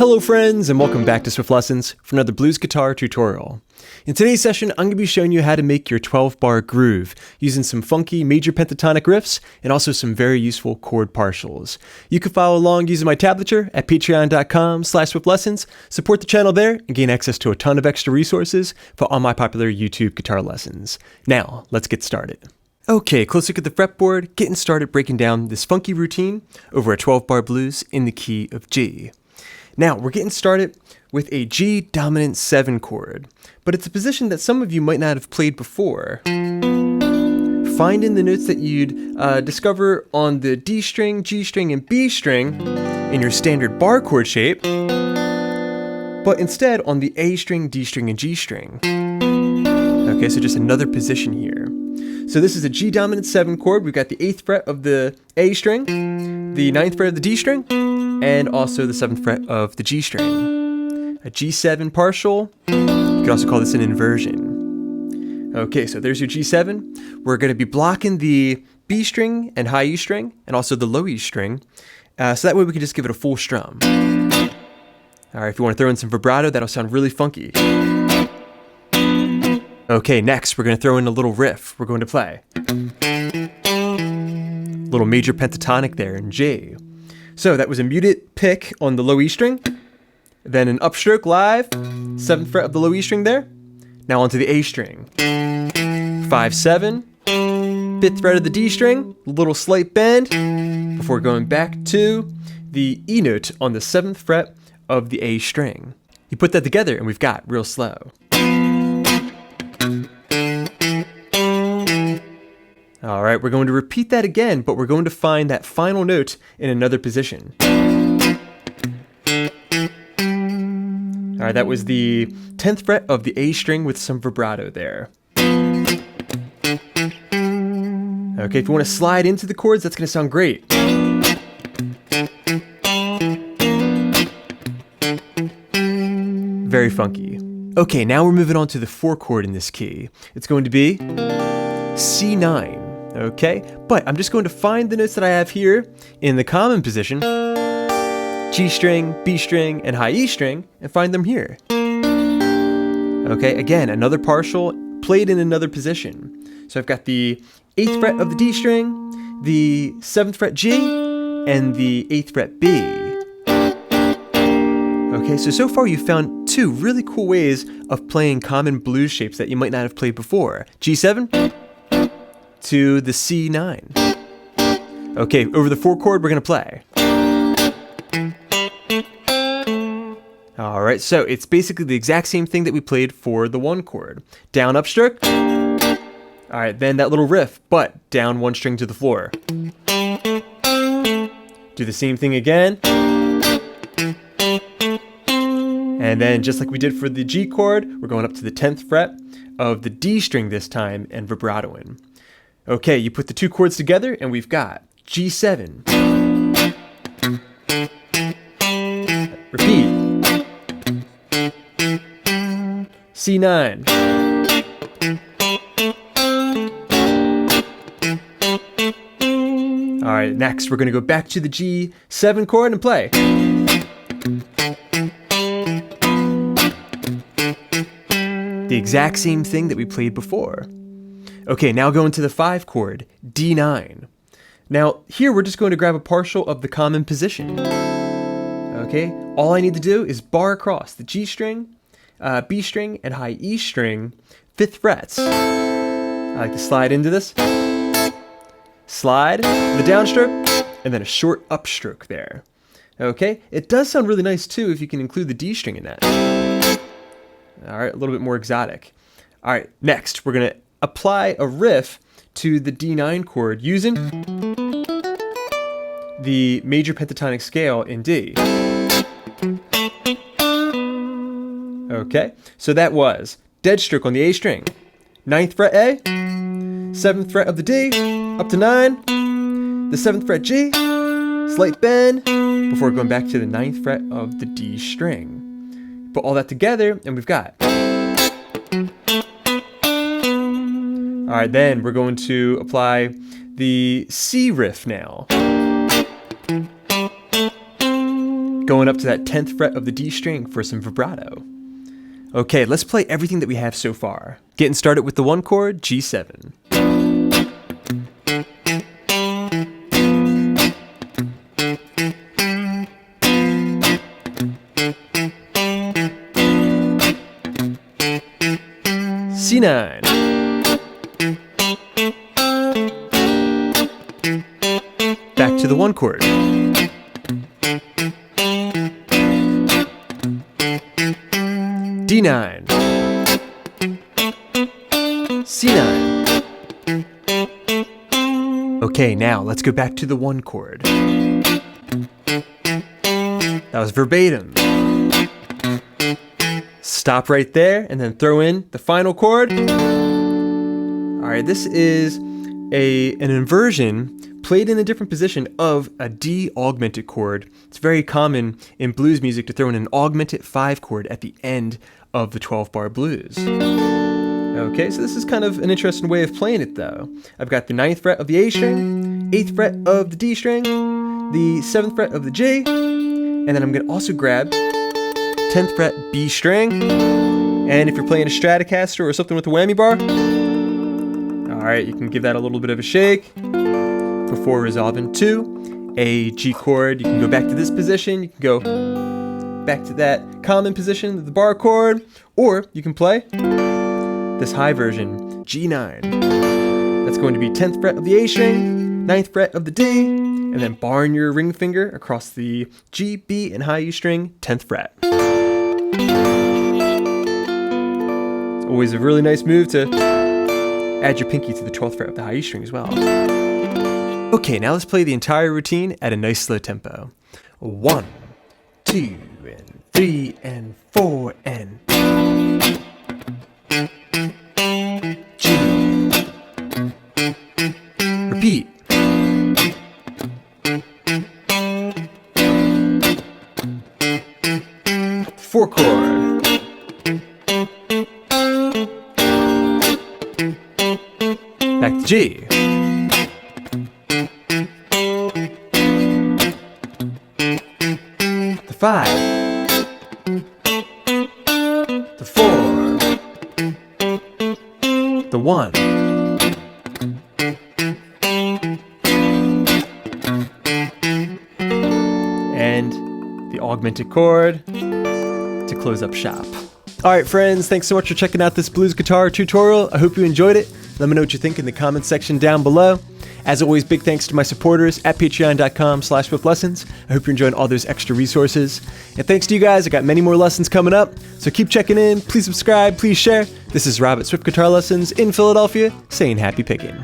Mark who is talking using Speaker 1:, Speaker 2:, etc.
Speaker 1: Hello friends, and welcome back to Swiftlessons for another blues guitar tutorial. In today's session, I'm going to be showing you how to make your 12-bar groove using some funky major pentatonic riffs and also some very useful chord partials. You can follow along using my tablature at patreon.com/swiftlessons, support the channel there, and gain access to a ton of extra resources for all my popular YouTube guitar lessons. Now, let's get started. Okay, close look at the fretboard, getting started breaking down this funky routine over a 12-bar blues in the key of G. Now, we're getting started with a G dominant 7 chord, but it's a position that some of you might not have played before. Finding the notes that you'd discover on the D string, G string, and B string in your standard bar chord shape, but instead on the A string, D string, and G string. Okay, so just another position here. So this is a G dominant 7 chord. We've got the 8th fret of the A string, the 9th fret of the D string, and also the 7th fret of the G string. A G7 partial. You could also call this an inversion. Okay, so there's your G7. We're going to be blocking the B string and high E string, and also the low E string, so that way we can just give it a full strum. Alright, if you want to throw in some vibrato, that'll sound really funky. Okay, next we're going to throw in a little riff. We're going to play little major pentatonic there in G. So that was a muted pick on the low E string, then an upstroke live, 7th fret of the low E string there. Now onto the A string. 5-7, 5th fret of the D string, a little slight bend, before going back to the E note on the 7th fret of the A string. You put that together and we've got real slow. Alright, we're going to repeat that again, but we're going to find that final note in another position. Alright, that was the 10th fret of the A string with some vibrato there. Okay, if you want to slide into the chords, that's going to sound great. Very funky. Okay, now we're moving on to the 4 chord in this key. It's going to be C9. Okay, but I'm just going to find the notes that I have here in the common position, G string, B string, and high E string, and find them here. Okay, again, another partial played in another position. So I've got the 8th fret of the D string, the 7th fret G, and the 8th fret B. Okay, so far you've found 2 really cool ways of playing common blues shapes that you might not have played before. G7 to the C9. Okay, over the 4 chord, we're going to play. Alright, so it's basically the exact same thing that we played for the 1 chord. Down upstroke. Alright, then that little riff, but down 1 string to the floor. Do the same thing again. And then just like we did for the G chord, we're going up to the 10th fret of the D string this time and vibratoing. Okay, you put the 2 chords together and we've got G7. Repeat. C9. Alright, next we're going to go back to the G7 chord and play. The exact same thing that we played before. Okay, now going to the 5 chord, D9. Now, here we're just going to grab a partial of the common position. Okay, all I need to do is bar across the G string, B string, and high E string, 5th frets. I like to slide into this. Slide, the downstroke, and then a short upstroke there. Okay, it does sound really nice too if you can include the D string in that. Alright, a little bit more exotic. Alright, next we're going to apply a riff to the D9 chord using the major pentatonic scale in D. Okay, so that was dead stroke on the A string, 9th fret A, 7th fret of the D, up to 9, the 7th fret G, slight bend, before going back to the 9th fret of the D string. Put all that together and we've got. Alright, then we're going to apply the C riff now. going up to that 10th fret of the D string for some vibrato. Okay, let's play everything that we have so far. Getting started with the 1 chord, G7. C9. Back to the 1 chord. D9. C9. Okay, now let's go back to the 1 chord. That was verbatim. Stop right there and then throw in the final chord. Alright, this is an inversion played in a different position of a D augmented chord. It's very common in blues music to throw in an augmented 5 chord at the end of the 12-bar blues. Okay, so this is kind of an interesting way of playing it though. I've got the 9th fret of the A string, 8th fret of the D string, the 7th fret of the G, and then I'm going to also grab 10th fret B string, and if you're playing a Stratocaster or something with a whammy bar, alright, you can give that a little bit of a shake before resolving to a G chord. You can go back to this position, you can go back to that common position of the bar chord, or you can play this high version, G9. That's going to be 10th fret of the A string, 9th fret of the D, and then barring your ring finger across the G, B, and high E string, 10th fret. It's always a really nice move to add your pinky to the 12th fret of the high E string as well. Okay, now let's play the entire routine at a nice slow tempo. 1, 2, and 3, and 4, and G. Repeat. Four chord. Back to G. The 5. The 4. The 1. And the augmented chord to close up shop. Alright friends, thanks so much for checking out this blues guitar tutorial. I hope you enjoyed it. Let me know what you think in the comments section down below. As always, big thanks to my supporters at patreon.com/Swiftlessons. I hope you're enjoying all those extra resources. And thanks to you guys, I got many more lessons coming up. So keep checking in, please subscribe, please share. This is Rob at Swift Guitar Lessons in Philadelphia, saying happy picking.